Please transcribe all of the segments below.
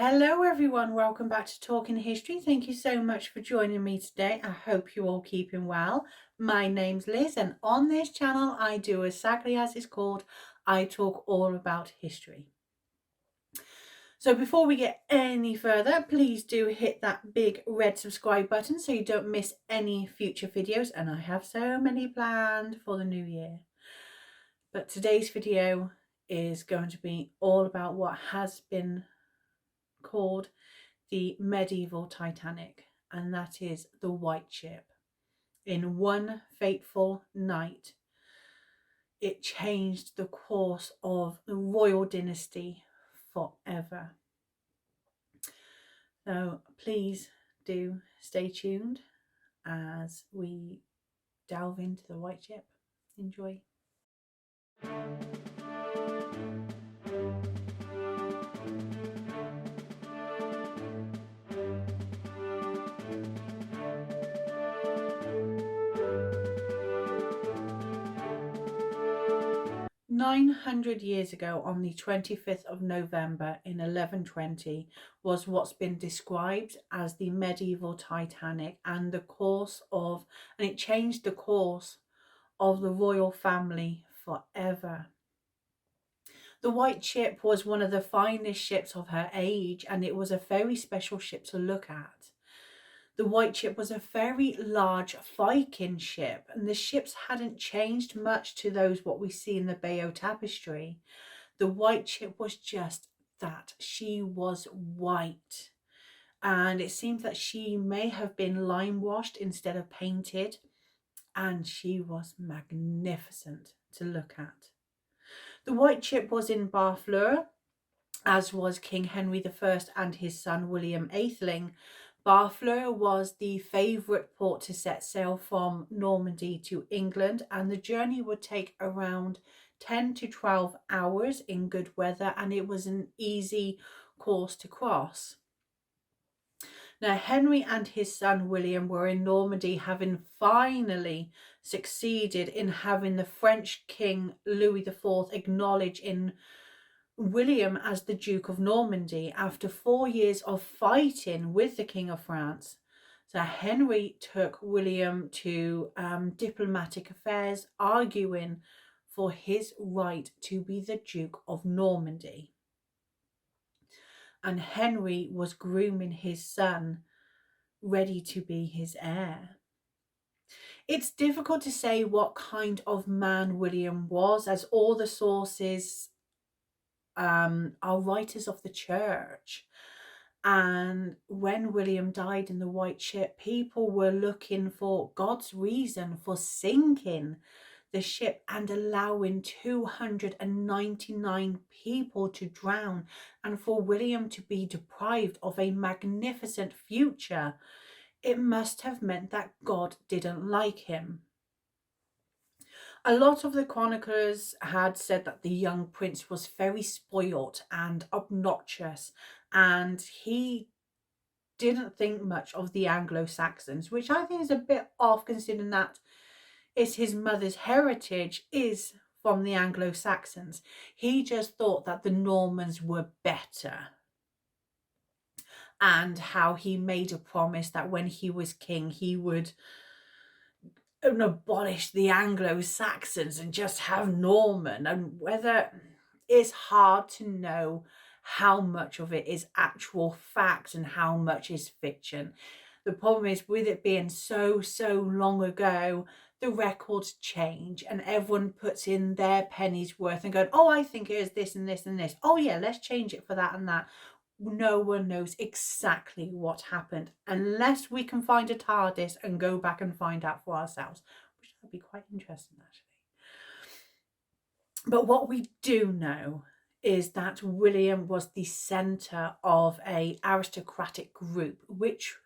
Hello everyone, welcome back to Talking History. Thank you so much for joining me today. I hope you're all keeping well. My name's Liz and on this channel I do exactly as it's called, I talk all about history. So before we get any further, please do hit that big red subscribe button so you don't miss any future videos, and I have so many planned for the new year. But today's video is going to be all about what has been called the medieval Titanic, and that is the White Ship. In one fateful night, it changed the course of the royal dynasty forever. So please do stay tuned as we delve into the White Ship. Enjoy. 900 years ago, on the 25th of November in 1120, was what's been described as the medieval Titanic, and it changed the course of the royal family forever. The White Ship was one of the finest ships of her age, and it was a very special ship to look at. The White Ship was a very large Viking ship, and the ships hadn't changed much to those what we see in the Bayeux Tapestry. The White Ship was just that. She was white, and it seems that she may have been lime washed instead of painted, and she was magnificent to look at. The White Ship was in Barfleur, as was King Henry I and his son William Atheling. Barfleur was the favourite port to set sail from Normandy to England, and the journey would take around 10 to 12 hours in good weather, and it was an easy course to cross. Now, Henry and his son William were in Normandy, having finally succeeded in having the French King Louis IV acknowledge in William as the Duke of Normandy after 4 years of fighting with the King of France. So Henry took William to diplomatic affairs, arguing for his right to be the Duke of Normandy. And Henry was grooming his son, ready to be his heir. It's difficult to say what kind of man William was, as all the sources are writers of the church. And when William died in the White Ship, people were looking for God's reason for sinking the ship and allowing 299 people to drown, and for William to be deprived of a magnificent future. It must have meant that God didn't like him. A lot of the chroniclers had said that the young prince was very spoilt and obnoxious, and he didn't think much of the Anglo-Saxons, which I think is a bit off, considering that it's his mother's heritage is from the Anglo-Saxons. He just thought that the Normans were better, and how he made a promise that when he was king he would abolish the Anglo-Saxons and just have Norman. And whether it's hard to know how much of it is actual fact and how much is fiction. The problem is, with it being so long ago, the records change and everyone puts in their penny's worth and going, oh, I think it is this and this and this. Oh yeah, let's change it for that and that. No one knows exactly what happened unless we can find a TARDIS and go back and find out for ourselves, which would be quite interesting actually. But what we do know is that William was the centre of an aristocratic group, which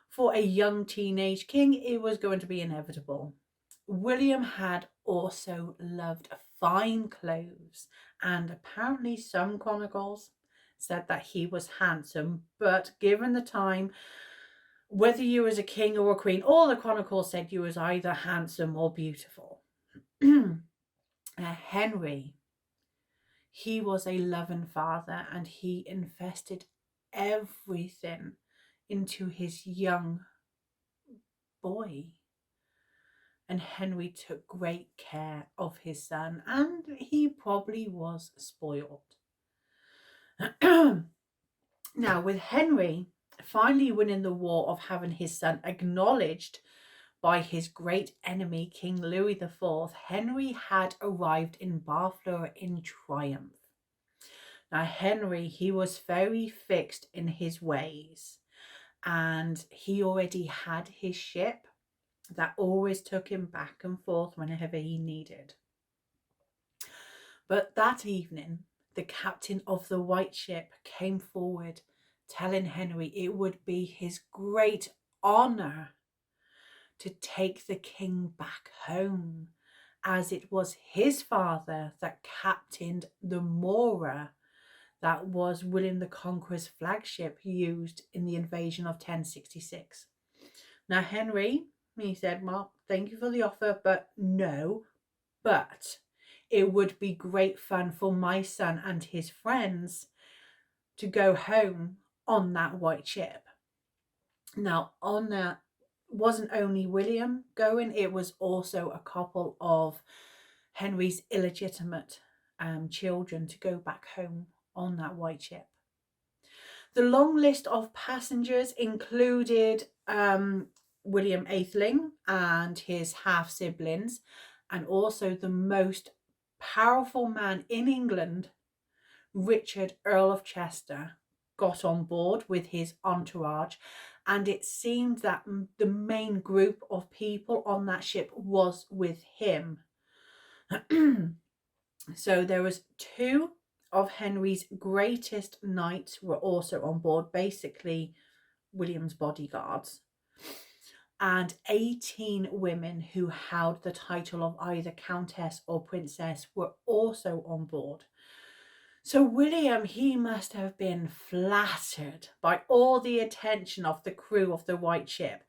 for a young teenage king, it was going to be inevitable. William had also loved fine clothes, and apparently some chronicles said that he was handsome, but given the time, whether you was a king or a queen, all the chronicles said you was either handsome or beautiful. Henry, he was a loving father, and he invested everything into his young boy. And Henry took great care of his son, and he probably was spoiled. Now, with Henry finally winning the war of having his son acknowledged by his great enemy, King Louis IV, Henry had arrived in Barfleur in triumph. Now, Henry, he was very fixed in his ways, and he already had his ship that always took him back and forth whenever he needed. But that evening, the captain of the white ship came forward, telling Henry it would be his great honour to take the king back home, as it was his father that captained the Mora, that was William the Conqueror's flagship used in the invasion of 1066. Now Henry, he said, well, thank you for the offer, but no, but it would be great fun for my son and his friends to go home on that white ship. Now, on that wasn't only William going, it was also a couple of Henry's illegitimate children to go back home on that white ship. The long list of passengers included William Atheling and his half-siblings, and also the most powerful man in England, Richard, Earl of Chester, got on board with his entourage, and it seemed that the main group of people on that ship was with him. So there was 2 of Henry's greatest knights were also on board, basically William's bodyguards, and 18 women who held the title of either countess or princess were also on board. So William, he must have been flattered by all the attention of the crew of the white ship,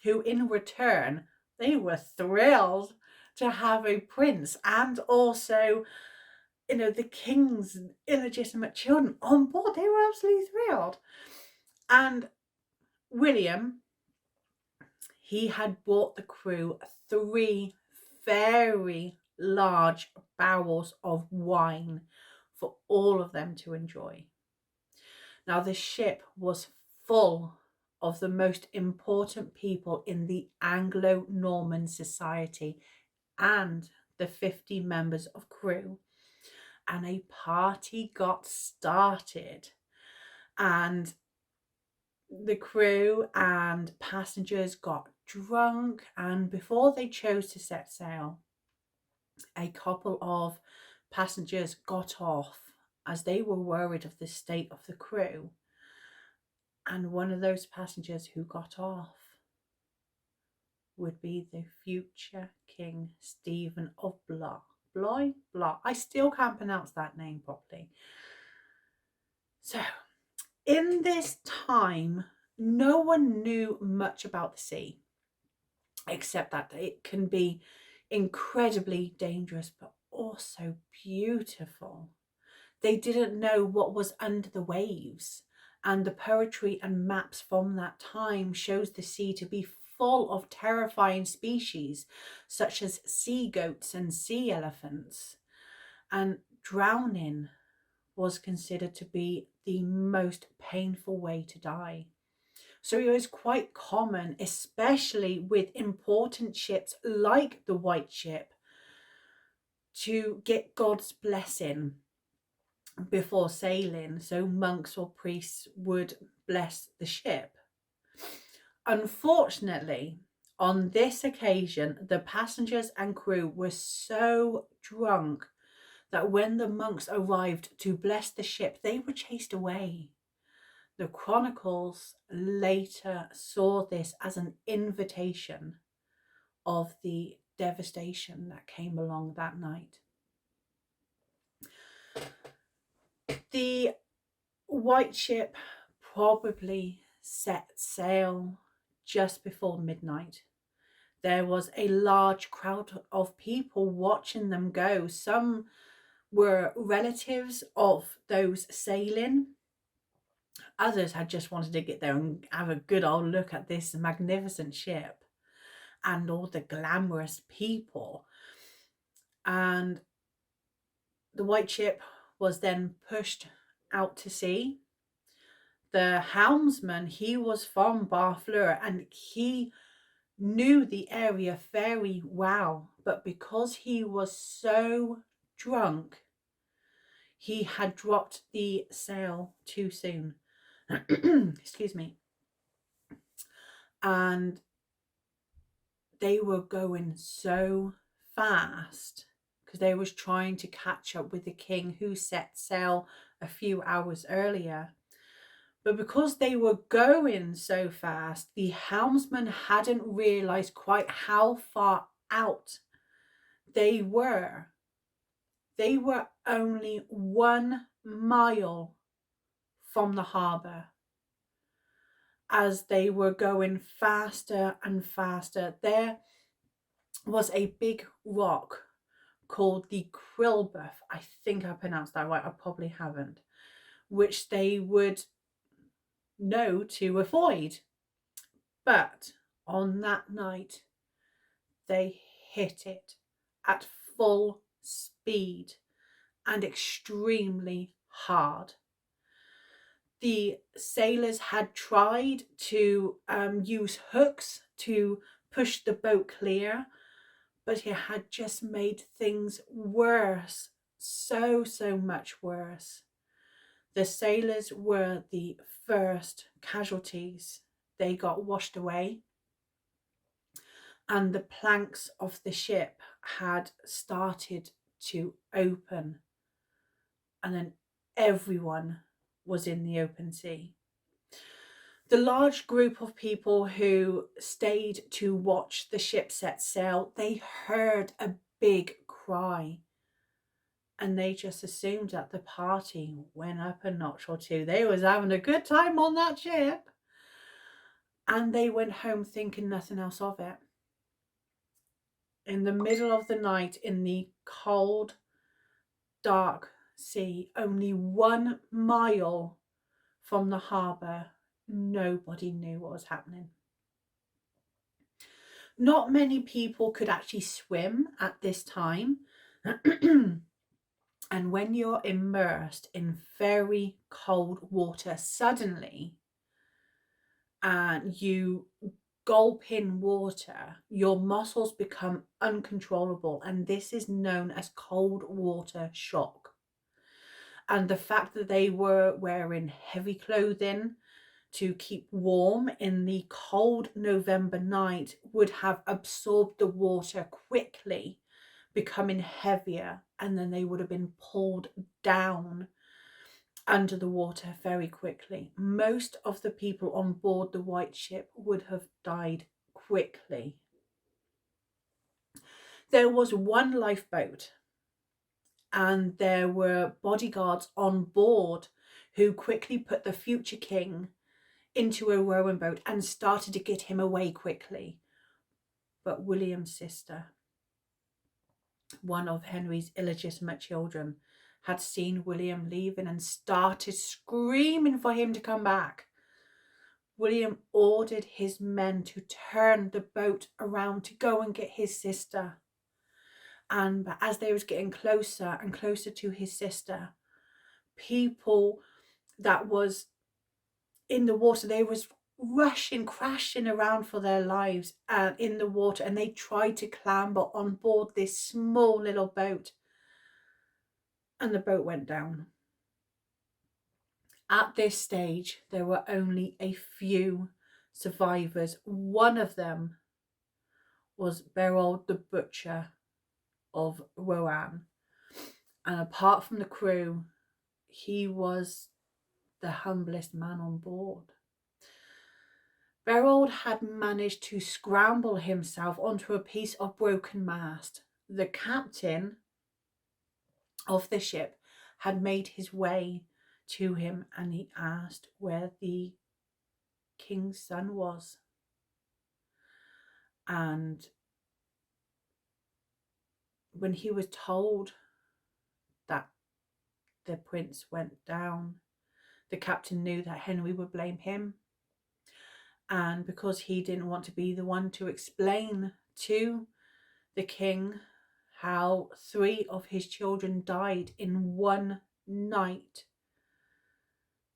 who in return, they were thrilled to have a prince and also, the king's illegitimate children on board. They were absolutely thrilled. And William, he had brought the crew 3 very large barrels of wine for all of them to enjoy. Now, the ship was full of the most important people in the Anglo-Norman society and the 50 members of crew. And a party got started, and the crew and passengers got drunk, and before they chose to set sail, a couple of passengers got off as they were worried of the state of the crew. And one of those passengers who got off would be the future King Stephen of Blois. Blois. I still can't pronounce that name properly. So, in this time, no one knew much about the sea, except that it can be incredibly dangerous, but also beautiful. They didn't know what was under the waves, and the poetry and maps from that time shows the sea to be full of terrifying species such as sea goats and sea elephants, and drowning was considered to be the most painful way to die. So it was quite common, especially with important ships like the White Ship, to get God's blessing before sailing. So monks or priests would bless the ship. Unfortunately, on this occasion, the passengers and crew were so drunk that when the monks arrived to bless the ship, they were chased away. The chronicles later saw this as an invitation of the devastation that came along that night. The White Ship probably set sail just before midnight. There was a large crowd of people watching them go. Some were relatives of those sailing, Others had just wanted to get there and have a good old look at this magnificent ship and all the glamorous people. And the white ship was then pushed out to sea. The helmsman, he was from Barfleur, and he knew the area very well, but because he was so drunk, he had dropped the sail too soon. Excuse me. And they were going so fast because they was trying to catch up with the king who set sail a few hours earlier. But because they were going so fast, the helmsman hadn't realised quite how far out they were. They were only 1 mile from the harbour. As they were going faster and faster, there was a big rock called the Quilbuff. I think I pronounced that right, I probably haven't, which they would know to avoid. But on that night, they hit it at full speed and extremely hard. The sailors had tried to use hooks to push the boat clear, but it had just made things worse, so much worse. The sailors were the first casualties. They got washed away, and the planks of the ship had started to open, and then everyone was in the open sea. The large group of people who stayed to watch the ship set sail, they heard a big cry, and they just assumed that the party went up a notch or two. They was having a good time on that ship, and they went home thinking nothing else of it. In the middle of the night, in the cold, dark sea, only 1 mile from the harbour, nobody knew what was happening. Not many people could actually swim at this time. And when you're immersed in very cold water suddenly and you gulp in water, your muscles become uncontrollable, and this is known as cold water shock. And the fact that they were wearing heavy clothing to keep warm in the cold November night would have absorbed the water quickly, becoming heavier, and then they would have been pulled down under the water very quickly. Most of the people on board the white ship would have died quickly. There was one lifeboat, and there were bodyguards on board who quickly put the future king into a rowing boat and started to get him away quickly. But William's sister, one of Henry's illegitimate children, had seen William leaving and started screaming for him to come back. William ordered his men to turn the boat around to go and get his sister. And as they was getting closer and closer to his sister, people that was in the water, they was rushing, crashing around for their lives in the water, and they tried to clamber on board this small little boat, and the boat went down. At this stage, there were only a few survivors. One of them was Berold the Butcher of Roanne, and apart from the crew, he was the humblest man on board. Berold had managed to scramble himself onto a piece of broken mast. The captain of the ship had made his way to him, and he asked where the king's son was. And when he was told that the prince went down, the captain knew that Henry would blame him. And because he didn't want to be the one to explain to the king how 3 of his children died in one night,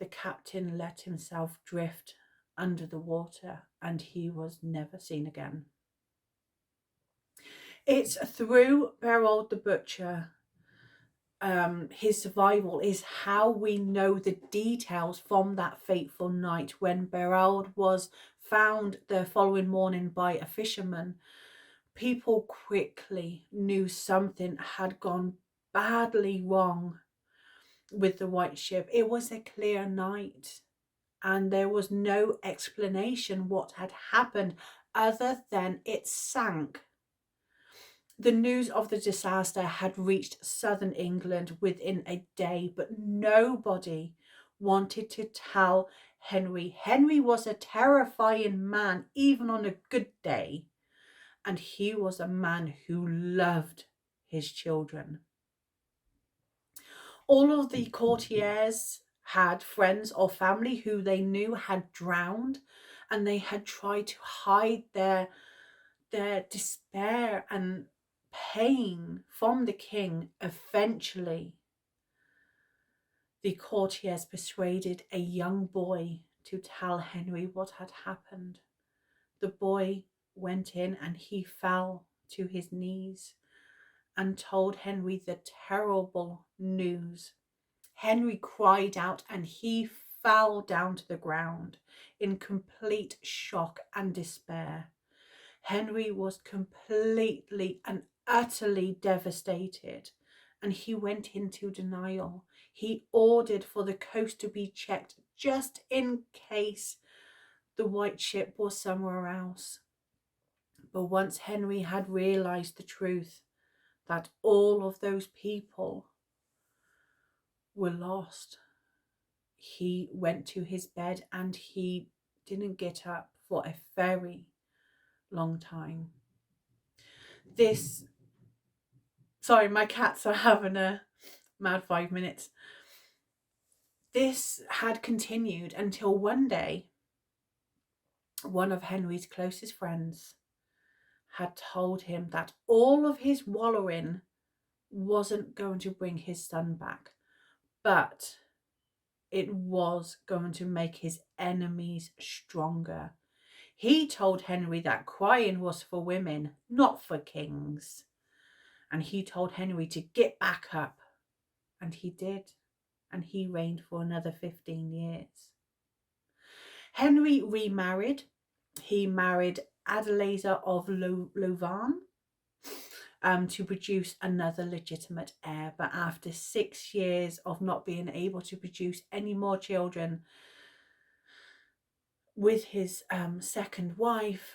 the captain let himself drift under the water and he was never seen again. It's through Berold the Butcher, his survival is how we know the details from that fateful night when Berold was found the following morning by a fisherman. People quickly knew something had gone badly wrong with the white ship. It was a clear night and there was no explanation what had happened other than it sank. The news of the disaster had reached southern England within a day, but nobody wanted to tell Henry. Henry was a terrifying man, even on a good day, and he was a man who loved his children. All of the courtiers had friends or family who they knew had drowned, and they had tried to hide their despair and pain from the king. Eventually, the courtiers persuaded a young boy to tell Henry what had happened. The boy went in and he fell to his knees and told Henry the terrible news. Henry cried out and he fell down to the ground in complete shock and despair. Henry was completely and utterly devastated and he went into denial. He ordered for the coast to be checked just in case the white ship was somewhere else. But once Henry had realized the truth, that all of those people were lost, he went to his bed and he didn't get up for a very long time. Sorry, my cats are having a mad 5 minutes. This had continued until one day, one of Henry's closest friends had told him that all of his wallowing wasn't going to bring his son back, but it was going to make his enemies stronger. He told Henry that crying was for women, not for kings. And he told Henry to get back up. And he did. And he reigned for another 15 years. Henry remarried. He married Adeliza of Louvain to produce another legitimate heir. But after 6 years of not being able to produce any more children with his second wife,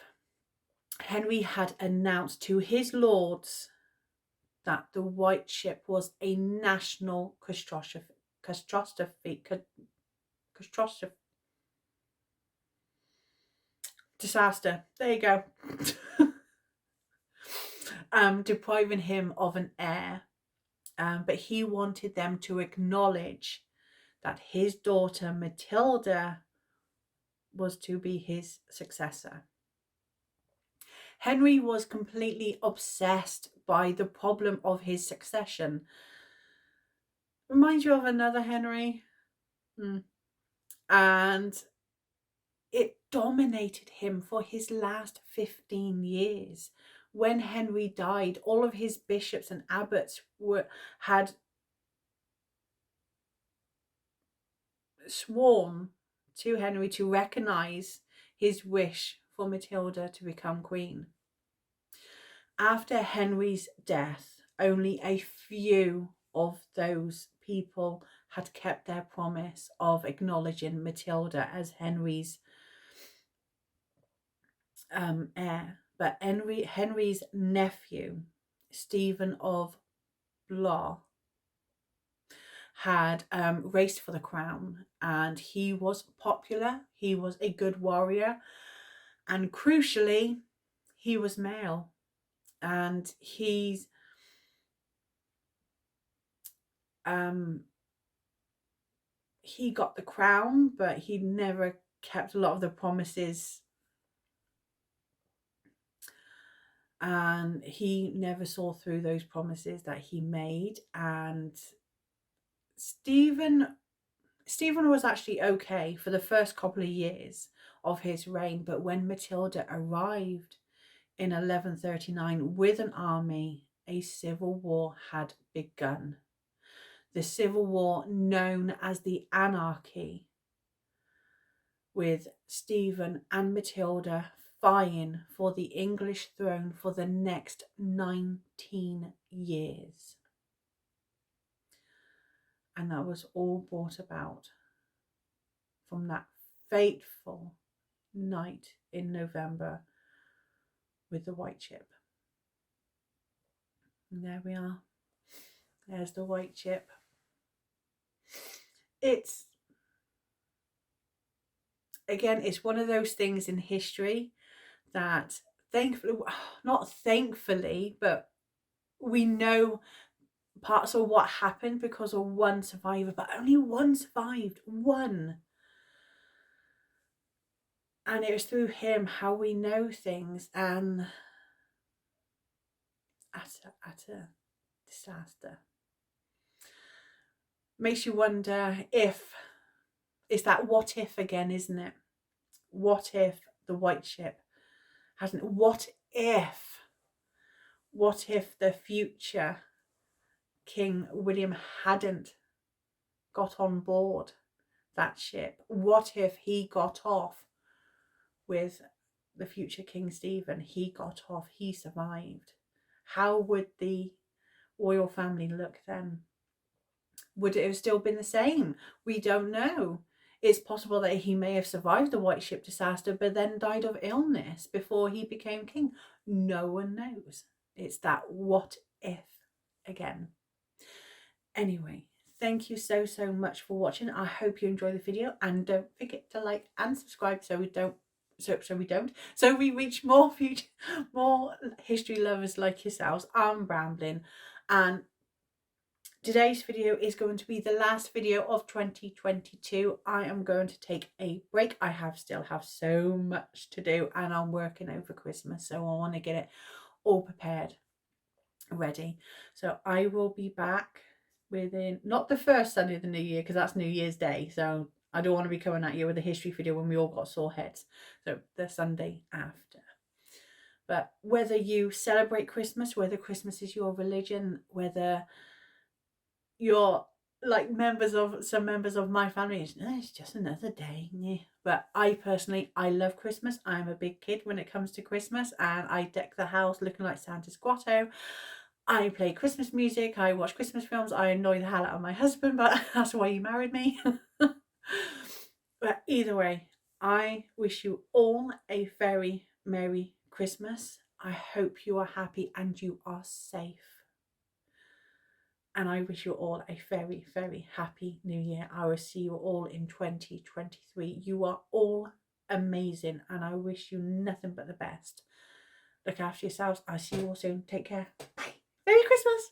Henry had announced to his lords that the white ship was a national disaster. There you go. Depriving him of an heir. But he wanted them to acknowledge that his daughter Matilda was to be his successor. Henry was completely obsessed by the problem of his succession. Reminds you of another Henry? And it dominated him for his last 15 years. When Henry died, all of his bishops and abbots had sworn to Henry to recognise his wish for Matilda to become queen. After Henry's death, only a few of those people had kept their promise of acknowledging Matilda as Henry's heir. But Henry's nephew, Stephen of Blois, had raced for the crown, and he was popular. He was a good warrior, and crucially, he was male. And he's he got the crown, but he never kept a lot of the promises, and he never saw through those promises that he made. And Stephen was actually okay for the first couple of years of his reign, but when Matilda arrived in 1139 with an army, a civil war had begun. The civil war known as the Anarchy, with Stephen and Matilda vying for the English throne for the next 19 years. And that was all brought about from that fateful night in November with the white ship. And there we are. There's the white ship. It's, again, it's one of those things in history that not thankfully, but we know parts of what happened because of one survivor, but only one survived. One. And it was through him how we know things, and utter disaster. Makes you wonder if it's that what if again, isn't it? What if the white ship hasn't? What if the future King William hadn't got on board that ship? What if he got off with the future King Stephen? He got off, he survived. How would the royal family look then? Would it have still been the same? We don't know. It's possible that he may have survived the white ship disaster but then died of illness before he became king. No one knows. It's that what if again. Anyway, thank you so much for watching. I hope you enjoy the video, and don't forget to like and subscribe so we reach more history lovers like yourselves. I'm rambling, and today's video is going to be the last video of 2022. I am going to take a break. I still have so much to do, and I'm working over Christmas, so I want to get it all prepared, ready. So I will be back within, not the first Sunday of the new year, because that's New Year's Day, so I don't want to be coming at you with a history video when we all got sore heads. So the Sunday after. But whether you celebrate Christmas, whether Christmas is your religion, whether you're like some members of my family, it's just another day. Yeah. But I personally, I love Christmas. I'm a big kid when it comes to Christmas, and I deck the house looking like Santa's grotto. I play Christmas music, I watch Christmas films, I annoy the hell out of my husband, but that's why he married me. But either way, I wish you all a very Merry Christmas. I hope you are happy and you are safe. And I wish you all a very, very happy new year. I will see you all in 2023. You are all amazing, and I wish you nothing but the best. Look after yourselves. I'll see you all soon. Take care. Bye. Merry Christmas.